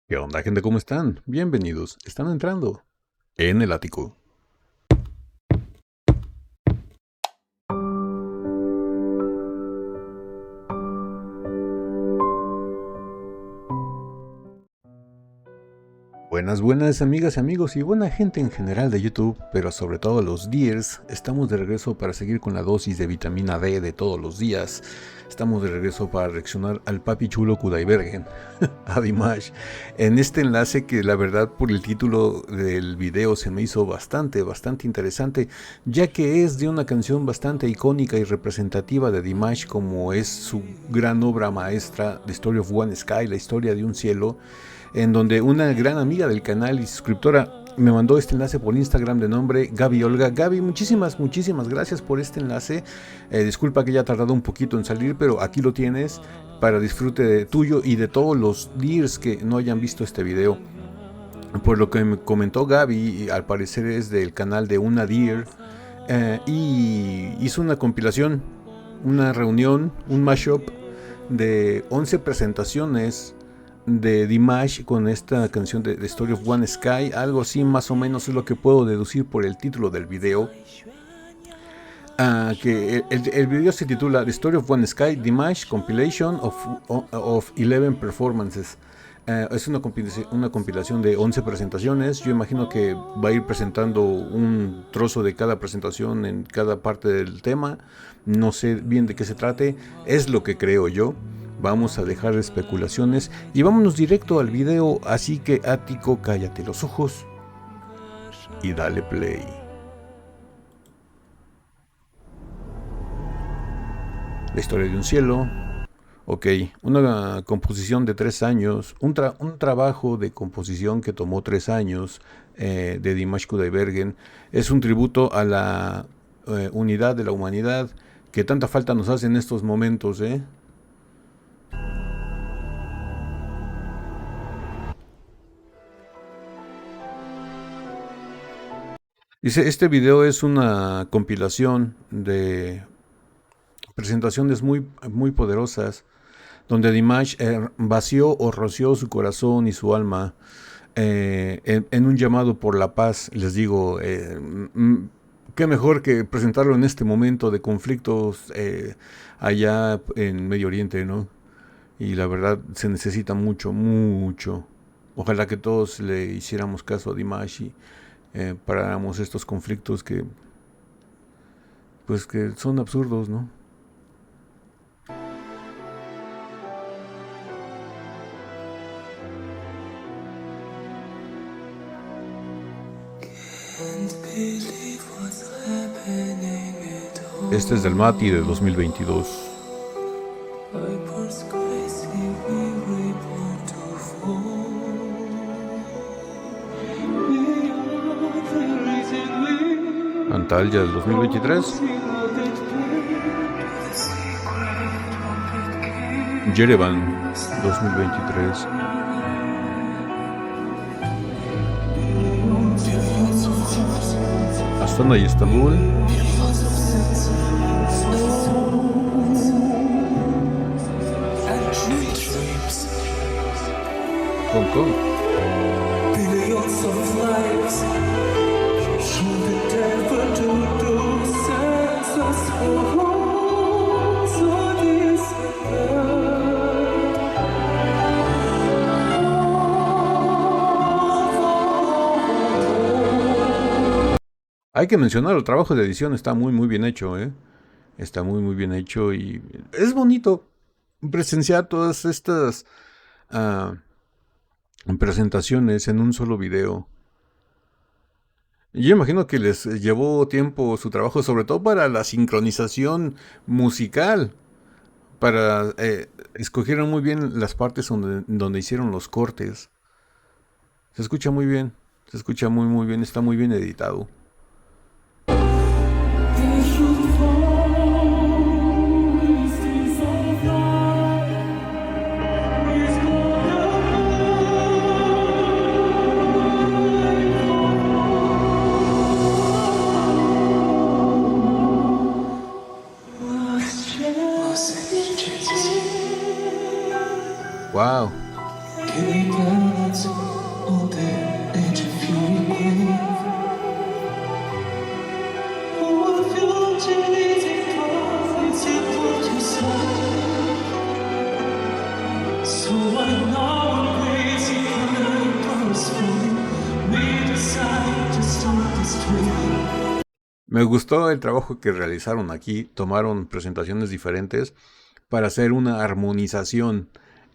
¿Qué onda, gente? ¿Cómo están? Bienvenidos. Están entrando en el ático. Buenas amigas y amigos y buena gente en general de YouTube, pero sobre todo los Deers. Estamos de regreso para seguir con la dosis de vitamina D de todos los días. Estamos de regreso para reaccionar al papi chulo Kudaibergen, a Dimash, en este enlace que la verdad por el título del video se me hizo bastante interesante, ya que es de una canción bastante icónica y representativa de Dimash, como es su gran obra maestra, The Story of One Sky, la historia de un cielo, en donde una gran amiga del canal y suscriptora me mandó este enlace por Instagram de nombre Gaby Olga. Gaby, muchísimas gracias por este enlace. Disculpa que haya tardado un poquito en salir, pero aquí lo tienes para disfrute tuyo y de todos los Deers que no hayan visto este video. Por lo que me comentó Gaby, al parecer es del canal de una Deer, y hizo una compilación, una reunión, un mashup de 11 presentaciones de Dimash con esta canción de The Story of One Sky. Algo así más o menos es lo que puedo deducir por el título del video. Que el video se titula The Story of One Sky Dimash Compilation of 11 Performances. Es una compilación de 11 presentaciones. Yo imagino que va a ir presentando un trozo de cada presentación en cada parte del tema. No sé bien de qué se trate, es lo que creo yo. Vamos a dejar especulaciones y vámonos directo al video, así que ático, cállate los ojos y dale play. La historia de un cielo. Ok, una composición de 3 años, un trabajo de composición que tomó 3 años, de Dimash Kudaibergen. Es un tributo a la unidad de la humanidad que tanta falta nos hace en estos momentos, Dice, este video es una compilación de presentaciones muy poderosas, donde Dimash vació o roció su corazón y su alma, en un llamado por la paz. Les digo, qué mejor que presentarlo en este momento de conflictos allá en Medio Oriente, ¿no? Y la verdad se necesita mucho. Ojalá que todos le hiciéramos caso a Dimash y paráramos estos conflictos que, pues, que son absurdos, ¿no? Este es del Mati de 2022. Antalya del 2023. Yerevan 2023. Astana y Estambul. Hong Kong. Hay que mencionar, el trabajo de edición está muy bien hecho, Está muy bien hecho y es bonito presenciar todas estas presentaciones en un solo video. Yo imagino que les llevó tiempo su trabajo, sobre todo para la sincronización musical. Escogieron muy bien las partes donde hicieron los cortes. Se escucha muy bien, se escucha muy bien, está muy bien editado. Wow. Me gustó el trabajo que realizaron aquí. Tomaron presentaciones diferentes para hacer una armonización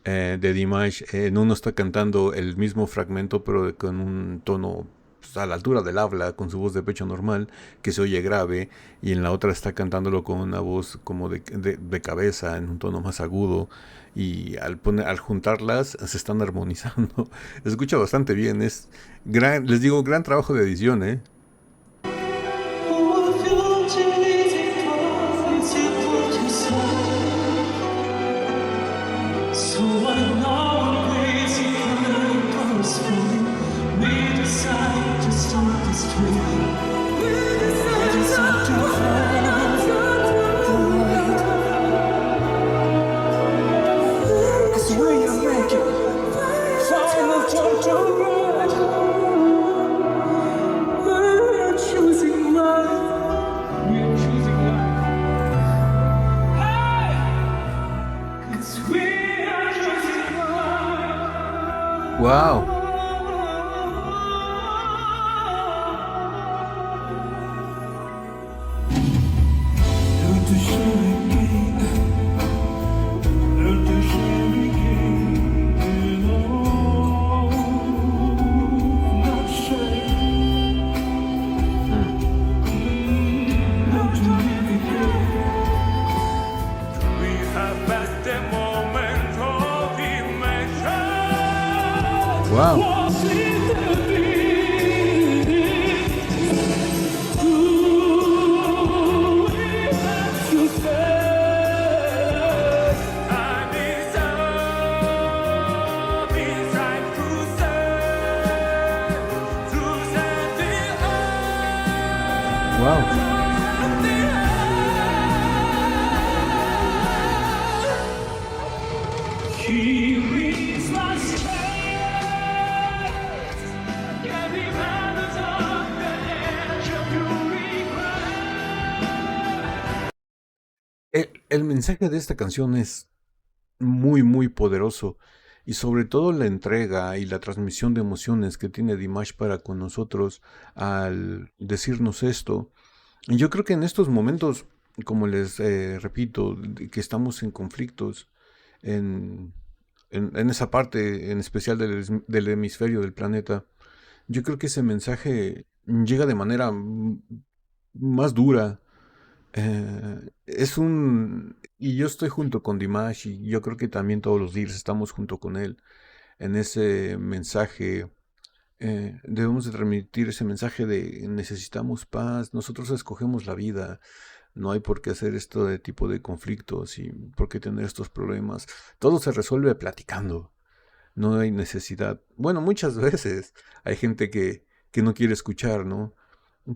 de Dimash. En uno está cantando el mismo fragmento, pero con un tono pues, a la altura del habla, con su voz de pecho normal, que se oye grave. Y en la otra está cantándolo con una voz como de cabeza, en un tono más agudo. Y al juntarlas, se están armonizando. Se escucha bastante bien. Es gran, les digo, gran trabajo de edición, ¿eh? Wow. Wow. Wow. El mensaje de esta canción es muy, muy poderoso. Y sobre todo la entrega y la transmisión de emociones que tiene Dimash para con nosotros al decirnos esto. Y yo creo que en estos momentos, como les repito, que estamos en conflictos, en, en esa parte en especial del hemisferio del planeta, yo creo que ese mensaje llega de manera más dura. Y yo estoy junto con Dimash y yo creo que también todos los días estamos junto con él en ese mensaje. Debemos de transmitir ese mensaje de necesitamos paz, nosotros escogemos la vida, no hay por qué hacer esto de tipo de conflictos y por qué tener estos problemas. Todo se resuelve platicando, no hay necesidad. Bueno, muchas veces hay gente que no quiere escuchar, ¿no?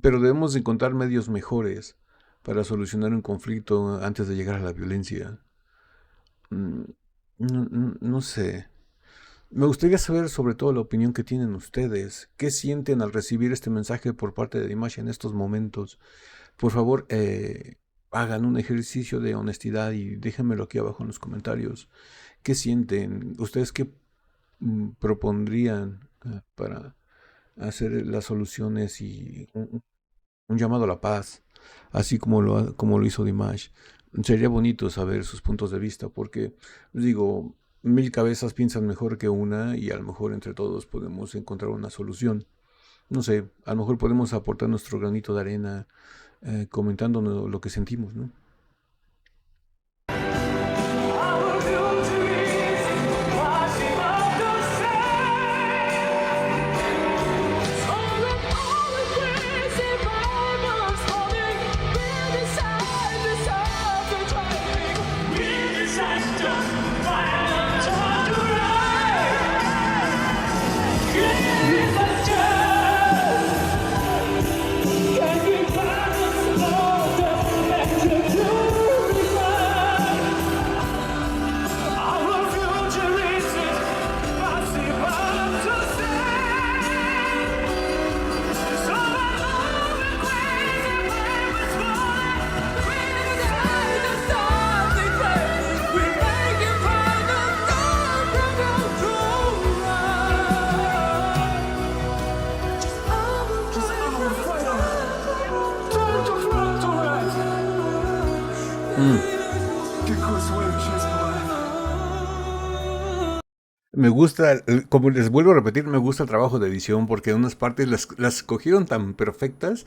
Pero debemos de encontrar medios mejores para solucionar un conflicto antes de llegar a la violencia. Mm, no sé. Me gustaría saber sobre todo la opinión que tienen ustedes. ¿Qué sienten al recibir este mensaje por parte de Dimash en estos momentos? Por favor, hagan un ejercicio de honestidad y déjenmelo aquí abajo en los comentarios. ¿Qué sienten? ¿Ustedes qué propondrían para hacer las soluciones y un llamado a la paz, así como lo hizo Dimash? Sería bonito saber sus puntos de vista porque, digo, mil cabezas piensan mejor que una y a lo mejor entre todos podemos encontrar una solución. No sé, a lo mejor podemos aportar nuestro granito de arena comentando lo que sentimos, ¿no? Me gusta, como les vuelvo a repetir, me gusta el trabajo de edición porque en unas partes las cogieron tan perfectas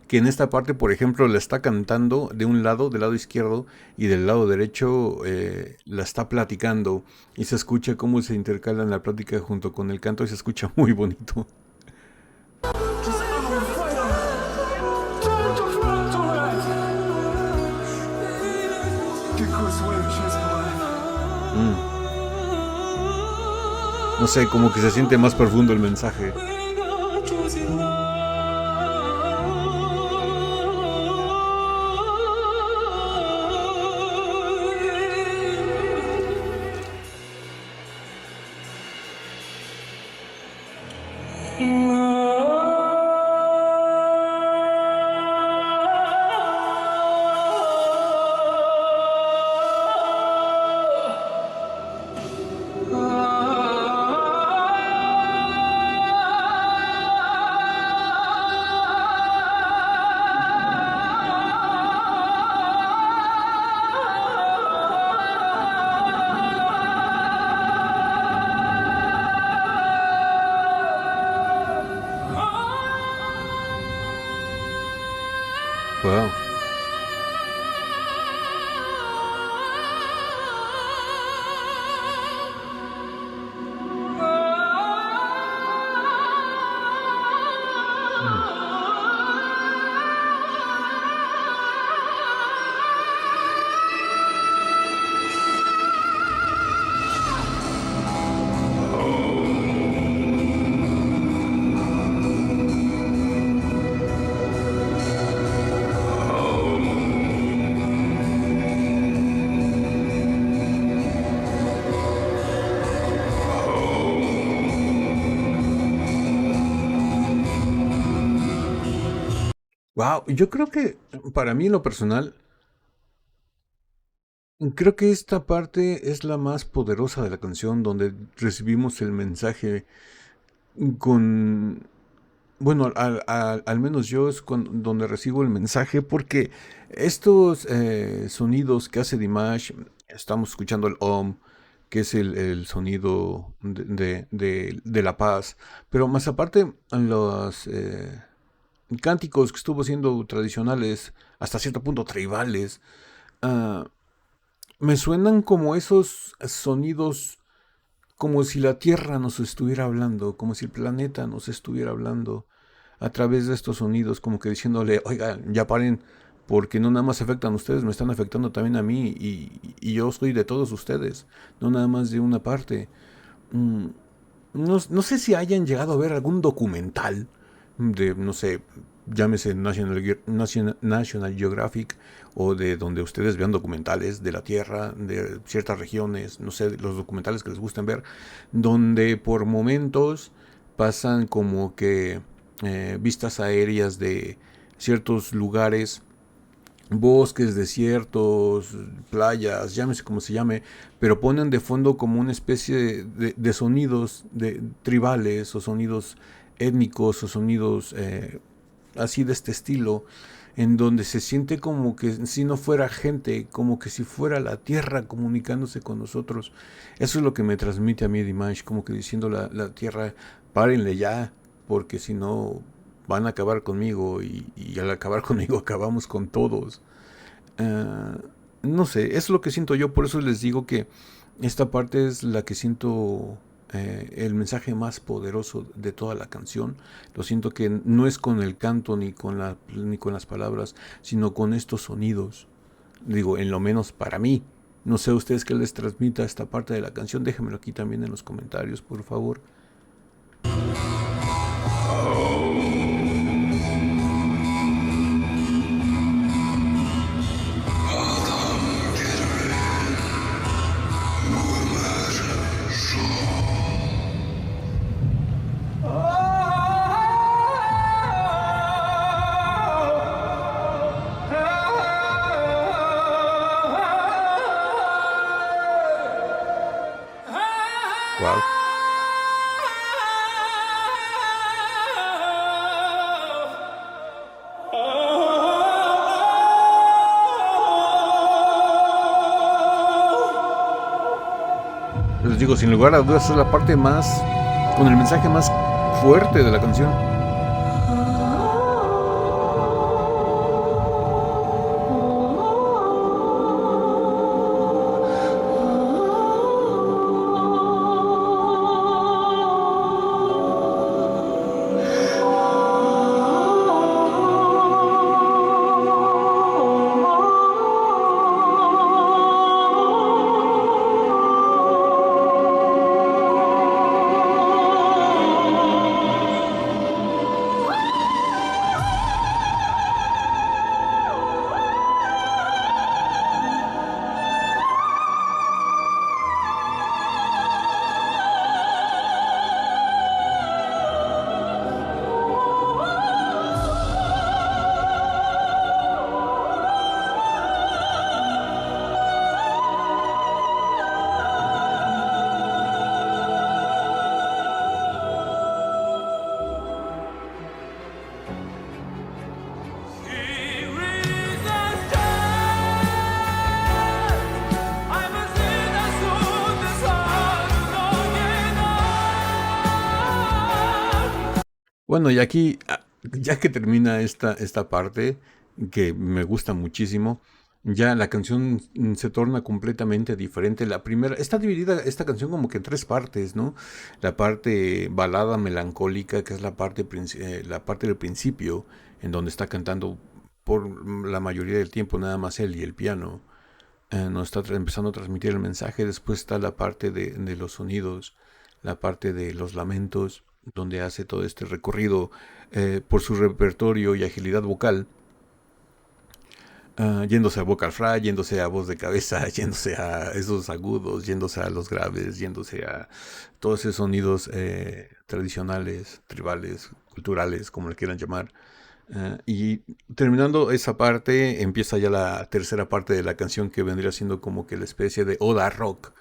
que en esta parte, por ejemplo, la está cantando de un lado, del lado izquierdo, y del lado derecho la está platicando y se escucha cómo se intercalan la plática junto con el canto y se escucha muy bonito. Mm. No sé, como que se siente más profundo el mensaje. Wow. Mm. Wow, yo creo que para mí en lo personal, creo que esta parte es la más poderosa de la canción, donde recibimos el mensaje con, bueno, al menos yo es donde recibo el mensaje, porque estos sonidos que hace Dimash, estamos escuchando el Om, que es el sonido de la paz, pero más aparte los cánticos que estuvo siendo tradicionales, hasta cierto punto tribales, ah, me suenan como esos sonidos, como si la Tierra nos estuviera hablando, como si el planeta nos estuviera hablando a través de estos sonidos, como que diciéndole, oiga, ya paren, porque no nada más afectan a ustedes, me están afectando también a mí y yo soy de todos ustedes, no nada más de una parte. Mm, no sé si hayan llegado a ver algún documental de, no sé, llámese National Geographic o de donde ustedes vean documentales de la Tierra, de ciertas regiones, no sé, los documentales que les gusten ver, donde por momentos pasan como que vistas aéreas de ciertos lugares, bosques, desiertos, playas, llámese como se llame, pero ponen de fondo como una especie de sonidos tribales o sonidos étnicos o sonidos así de este estilo, en donde se siente como que si no fuera gente, como que si fuera la tierra comunicándose con nosotros. Eso es lo que me transmite a mí Dimash, como que diciendo la tierra, párenle ya, porque si no van a acabar conmigo y al acabar conmigo acabamos con todos. Uh, no sé, es lo que siento yo, por eso les digo que esta parte es la que siento el mensaje más poderoso de toda la canción. Lo siento que no es con el canto ni con las palabras, sino con estos sonidos. Digo, en lo menos para mí. No sé a ustedes qué les transmita esta parte de la canción. Déjenmelo aquí también en los comentarios, por favor. Wow. Les digo, sin lugar a dudas es la parte más, con el mensaje más fuerte de la canción. Bueno, y aquí, ya que termina esta parte, que me gusta muchísimo, ya la canción se torna completamente diferente. La primera, está dividida esta canción como que en tres partes, ¿no? La parte balada melancólica, que es la parte del principio, en donde está cantando por la mayoría del tiempo nada más él y el piano. Nos está empezando a transmitir el mensaje. Después está la parte de los sonidos, la parte de los lamentos, donde hace todo este recorrido por su repertorio y agilidad vocal, yéndose a vocal fry, yéndose a voz de cabeza, yéndose a esos agudos, yéndose a los graves, yéndose a todos esos sonidos tradicionales, tribales, culturales, como le quieran llamar. Y terminando esa parte, empieza ya la tercera parte de la canción, que vendría siendo como que la especie de oda rock.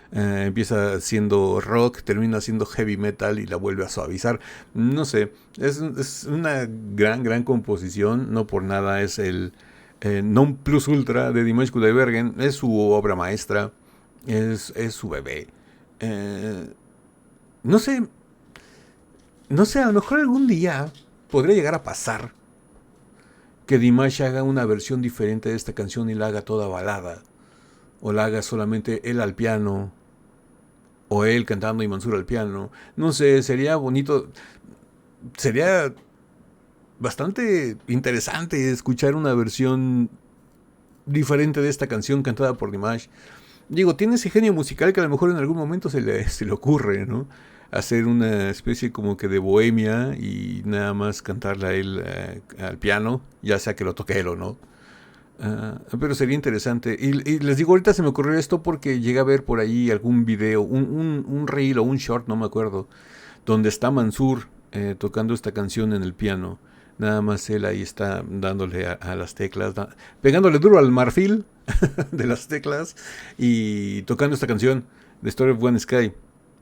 Empieza siendo rock, termina siendo heavy metal y la vuelve a suavizar. No sé, es una gran composición. No por nada es el non plus ultra de Dimash Kudaibergen. Es su obra maestra, es su bebé. Eh, no sé, no sé, a lo mejor algún día podría llegar a pasar que Dimash haga una versión diferente de esta canción y la haga toda balada, o la haga solamente él al piano, o él cantando y Mansur al piano. No sé, sería bonito, sería bastante interesante escuchar una versión diferente de esta canción cantada por Dimash. Digo, tiene ese genio musical que a lo mejor en algún momento se le ocurre, ¿no? Hacer una especie como que de bohemia y nada más cantarla a él al piano, ya sea que lo toque él o no. Pero sería interesante. Y les digo, ahorita se me ocurrió esto porque llegué a ver por ahí algún video, un reel o un short, no me acuerdo, donde está Mansur tocando esta canción en el piano. Nada más él ahí está dándole a las teclas, pegándole duro al marfil de las teclas y tocando esta canción, The Story of One Sky.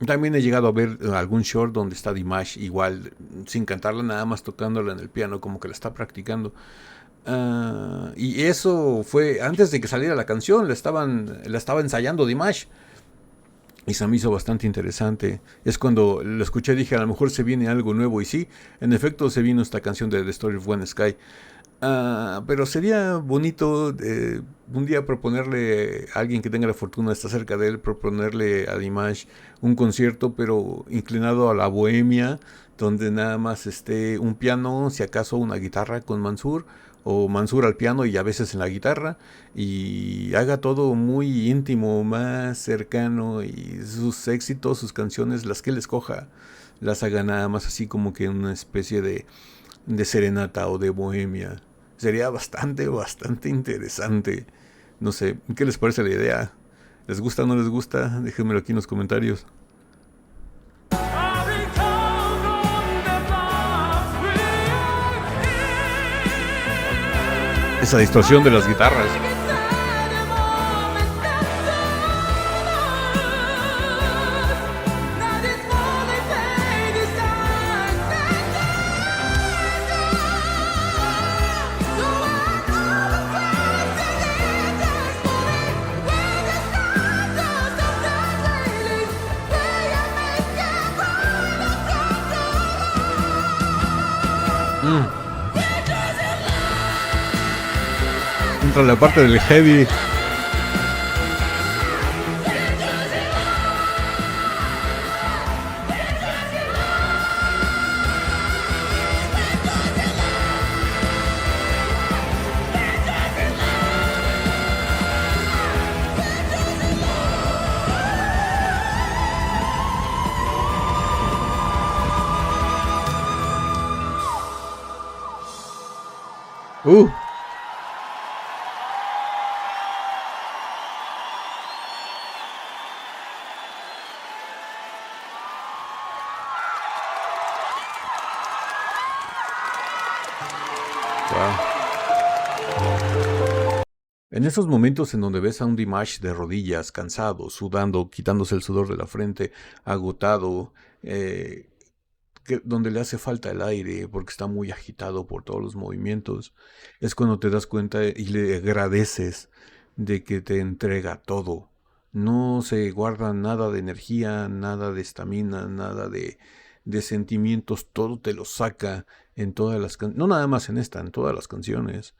También he llegado a ver algún short donde está Dimash igual, sin cantarla, nada más tocándola en el piano, como que la está practicando. Y eso fue antes de que saliera la canción, la estaba ensayando Dimash. Y se me hizo bastante interesante. Es cuando lo escuché y dije, a lo mejor se viene algo nuevo. Y sí, en efecto se vino esta canción de The Story of One Sky. Pero sería bonito un día proponerle a alguien que tenga la fortuna de estar cerca de él, proponerle a Dimash un concierto, pero inclinado a la bohemia, donde nada más esté un piano, si acaso una guitarra con Mansur, o Mansur al piano y a veces en la guitarra, y haga todo muy íntimo, más cercano, y sus éxitos, sus canciones, las que él escoja, las haga nada más así como que una especie de serenata o de bohemia. Sería bastante interesante. No sé, ¿qué les parece la idea? ¿Les gusta o no les gusta? Déjenmelo aquí en los comentarios. Esa distorsión de las guitarras. entra la parte del heavy. Uh. En esos momentos en donde ves a un Dimash de rodillas, cansado, sudando, quitándose el sudor de la frente, agotado, donde le hace falta el aire porque está muy agitado por todos los movimientos, es cuando te das cuenta y le agradeces de que te entrega todo. No se guarda nada de energía, nada de estamina, nada de sentimientos, todo te lo saca en todas las canciones, no nada más en esta, en todas las canciones.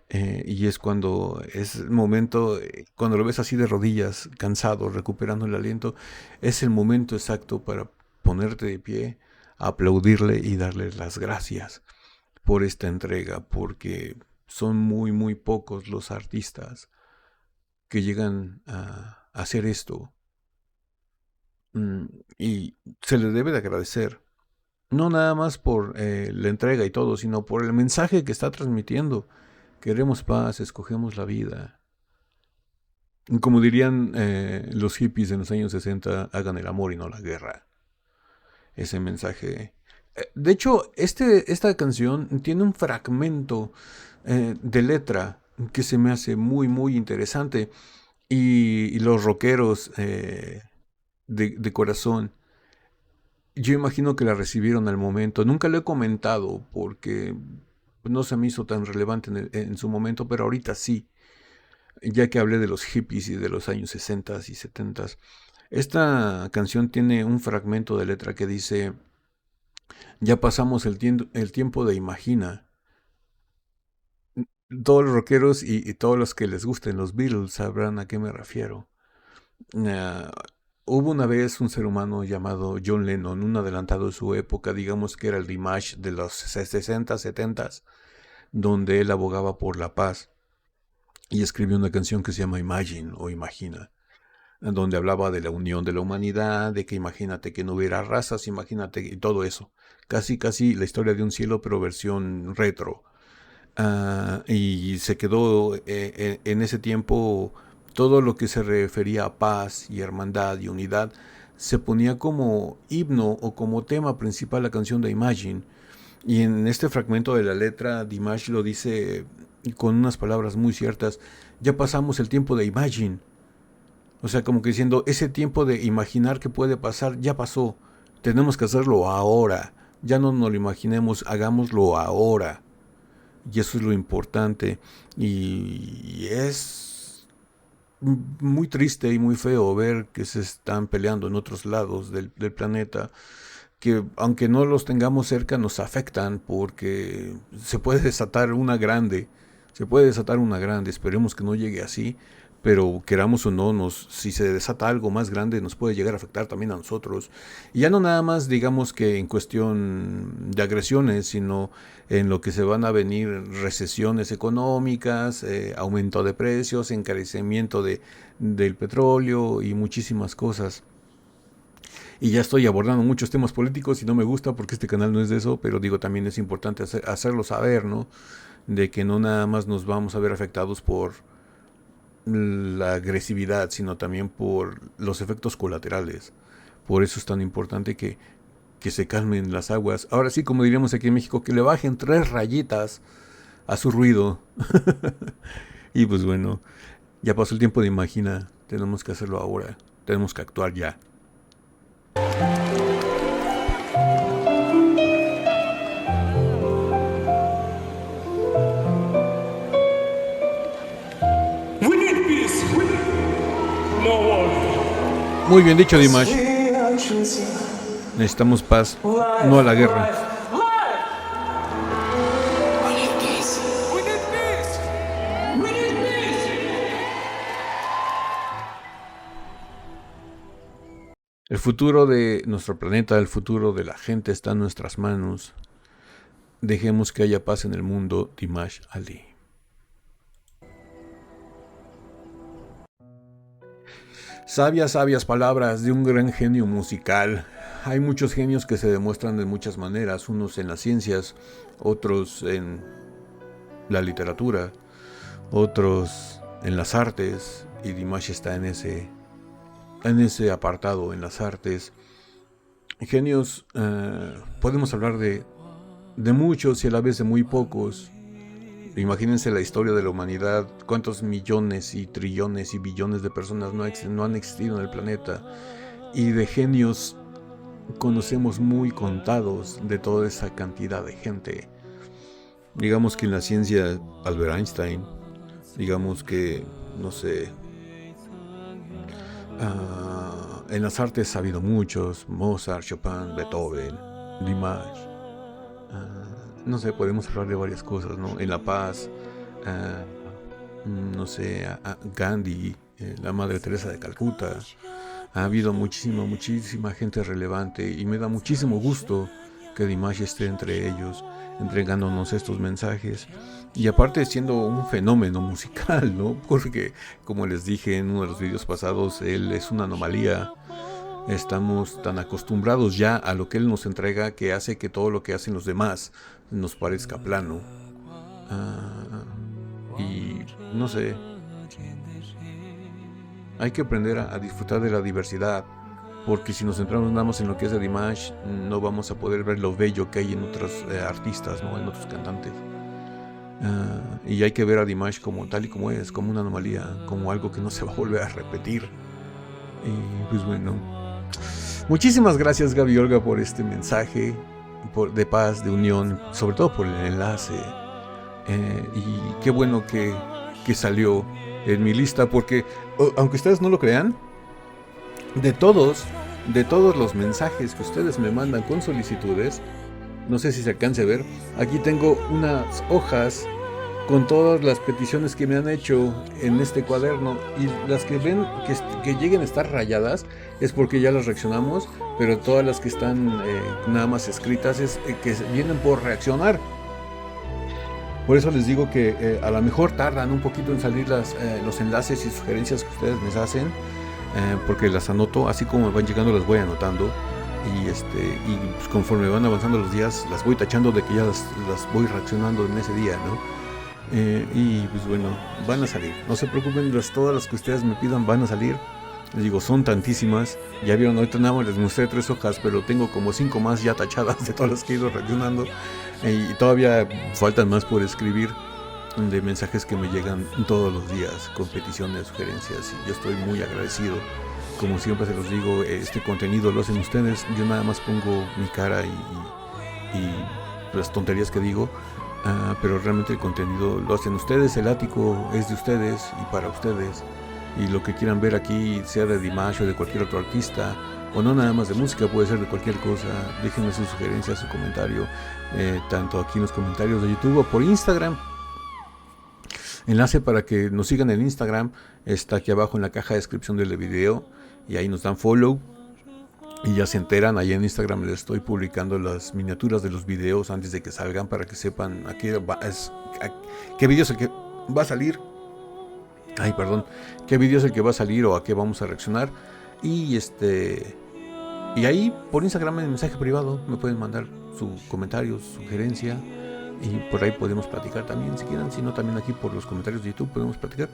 Y es cuando es el momento, cuando lo ves así de rodillas, cansado, recuperando el aliento, es el momento exacto para ponerte de pie, aplaudirle y darle las gracias por esta entrega, porque son muy, muy pocos los artistas que llegan a hacer esto. Y se les debe de agradecer, no nada más por la entrega y todo, sino por el mensaje que está transmitiendo. Queremos paz, escogemos la vida. Como dirían los hippies en los años 60, hagan el amor y no la guerra. Ese mensaje. De hecho, esta canción tiene un fragmento de letra que se me hace muy, muy interesante. Y los rockeros de corazón, yo imagino que la recibieron al momento. Nunca lo he comentado porque no se me hizo tan relevante en su momento, pero ahorita sí, ya que hablé de los hippies y de los años 60 y 70. Esta canción tiene un fragmento de letra que dice: ya pasamos el tiempo de imagina. Todos los rockeros y todos los que les gusten los Beatles sabrán a qué me refiero. Hubo una vez un ser humano llamado John Lennon, un adelantado de su época, digamos que era el Dimash de los 60, 70, donde él abogaba por la paz y escribió una canción que se llama Imagine o Imagina, donde hablaba de la unión de la humanidad, de que imagínate que no hubiera razas, imagínate y todo eso. Casi la historia de un cielo, pero versión retro. Y se quedó en ese tiempo todo lo que se refería a paz y hermandad y unidad se ponía como himno o como tema principal la canción de Imagine. Y en este fragmento de la letra, Dimash lo dice con unas palabras muy ciertas: ya pasamos el tiempo de Imagine. O sea, como que diciendo, ese tiempo de imaginar que puede pasar ya pasó. Tenemos que hacerlo ahora. Ya no nos lo imaginemos, hagámoslo ahora. Y eso es lo importante. Y es muy triste y muy feo ver que se están peleando en otros lados del planeta, que aunque no los tengamos cerca nos afectan, porque se puede desatar una grande. Esperemos que no llegue así, pero queramos o no, si se desata algo más grande nos puede llegar a afectar también a nosotros. Y ya no nada más digamos que en cuestión de agresiones, sino en lo que se van a venir recesiones económicas, aumento de precios, encarecimiento del petróleo y muchísimas cosas. Y ya estoy abordando muchos temas políticos y no me gusta porque este canal no es de eso, pero digo, también es importante hacerlo saber, ¿no? De que no nada más nos vamos a ver afectados por la agresividad, sino también por los efectos colaterales. Por eso es tan importante que se calmen las aguas. Ahora sí, como diríamos aquí en México, que le bajen 3 rayitas a su ruido. Y pues bueno, ya pasó el tiempo de imagina, tenemos que hacerlo ahora, tenemos que actuar ya. Muy bien dicho, Dimash. Necesitamos paz, no a la guerra. El futuro de nuestro planeta, el futuro de la gente está en nuestras manos. Dejemos que haya paz en el mundo. Dimash Ali. Sabias, sabias palabras de un gran genio musical. Hay muchos genios que se demuestran de muchas maneras, unos en las ciencias, otros en la literatura, otros en las artes, y Dimash está en ese apartado, en las artes. Genios, podemos hablar de muchos y a la vez de muy pocos. Imagínense la historia de la humanidad, cuántos millones y trillones y billones de personas no han existido en el planeta. Y de genios conocemos muy contados de toda esa cantidad de gente. Digamos que en la ciencia, Albert Einstein, digamos que, no sé, en las artes ha habido muchos, Mozart, Chopin, Beethoven, Dimash. No sé, podemos hablar de varias cosas, ¿no? En La Paz, no sé, Gandhi, la Madre Teresa de Calcuta. Ha habido muchísima gente relevante y me da muchísimo gusto que Dimash esté entre ellos, entregándonos estos mensajes. Y aparte siendo un fenómeno musical, ¿no? Porque, como les dije en uno de los videos pasados, él es una anomalía. Estamos tan acostumbrados ya a lo que él nos entrega que hace que todo lo que hacen los demás nos parezca plano. Y no sé, hay que aprender a disfrutar de la diversidad, porque si nos centramos nada más en lo que es de Dimash, no vamos a poder ver lo bello que hay en otros artistas, ¿no? En otros cantantes. Y hay que ver a Dimash como tal y como es, como una anomalía, como algo que no se va a volver a repetir. Y pues bueno, muchísimas gracias Gaby Olga por este mensaje de paz, de unión, sobre todo por el enlace. Y qué bueno que salió en mi lista, porque aunque ustedes no lo crean, de todos los mensajes que ustedes me mandan con solicitudes, no sé si se alcance a ver, aquí tengo unas hojas con todas las peticiones que me han hecho en este cuaderno, y las que ven que lleguen a estar rayadas es porque ya las reaccionamos, pero todas las que están nada más escritas es que vienen por reaccionar. Por eso les digo que a lo mejor tardan un poquito en salir los enlaces y sugerencias que ustedes me hacen, porque las anoto, así como van llegando las voy anotando, y pues conforme van avanzando los días las voy tachando de que ya las voy reaccionando en ese día, ¿no? Y pues bueno, van a salir, no se preocupen, todas las que ustedes me pidan van a salir. Les digo, son tantísimas. Ya vieron, ahorita nada más les mostré 3 hojas, pero tengo como 5 más ya tachadas de todas las que he ido reaccionando. Y todavía faltan más por escribir, de mensajes que me llegan todos los días con peticiones, sugerencias, y yo estoy muy agradecido. Como siempre se los digo, este contenido lo hacen ustedes, yo nada más pongo mi cara y las tonterías que digo, pero realmente el contenido lo hacen ustedes, el ático es de ustedes y para ustedes, y lo que quieran ver aquí, sea de Dimash o de cualquier otro artista, o no nada más de música, puede ser de cualquier cosa, déjenme sus sugerencias, su comentario, tanto aquí en los comentarios de YouTube o por Instagram. Enlace para que nos sigan en Instagram está aquí abajo en la caja de descripción del video, y ahí nos dan follow y ya se enteran. Ahí en Instagram les estoy publicando las miniaturas de los videos antes de que salgan, para que sepan qué video es el que va a salir. Ay, perdón, qué video es el que va a salir o a qué vamos a reaccionar. Y y ahí por Instagram en mensaje privado me pueden mandar su comentario, su sugerencia, y por ahí podemos platicar también si quieren, si no también aquí por los comentarios de YouTube podemos platicar.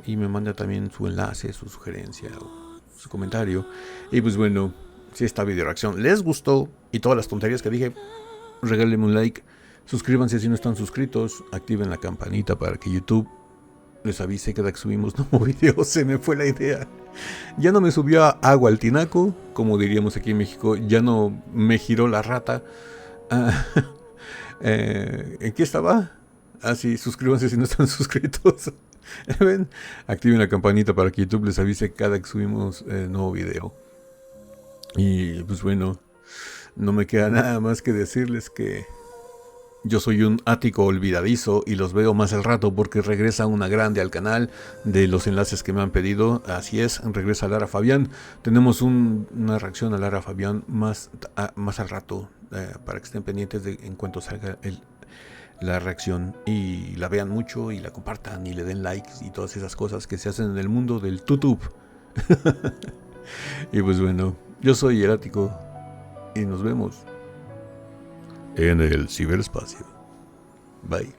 Y me manda también su enlace, su sugerencia o su comentario. Y pues bueno, si esta video reacción les gustó y todas las tonterías que dije, regálenme un like, suscríbanse si no están suscritos, activen la campanita para que YouTube les avise cada que subimos nuevo video. Se me fue la idea. Ya no me subió agua al tinaco, como diríamos aquí en México. Ya no me giró la rata. ¿En qué estaba? Sí, suscríbanse si no están suscritos. ¿Ven? Activen la campanita para que YouTube les avise cada que subimos nuevo video. Y pues bueno, no me queda nada más que decirles que Yo soy un ático olvidadizo y los veo más al rato porque regresa una grande al canal de los enlaces que me han pedido. Así es, regresa Lara Fabián. Tenemos una reacción a Lara Fabián más al rato para que estén pendientes de en cuanto salga la reacción y la vean mucho y la compartan y le den likes y todas esas cosas que se hacen en el mundo del YouTube. Y pues bueno, yo soy el ático y nos vemos en el ciberespacio. Bye.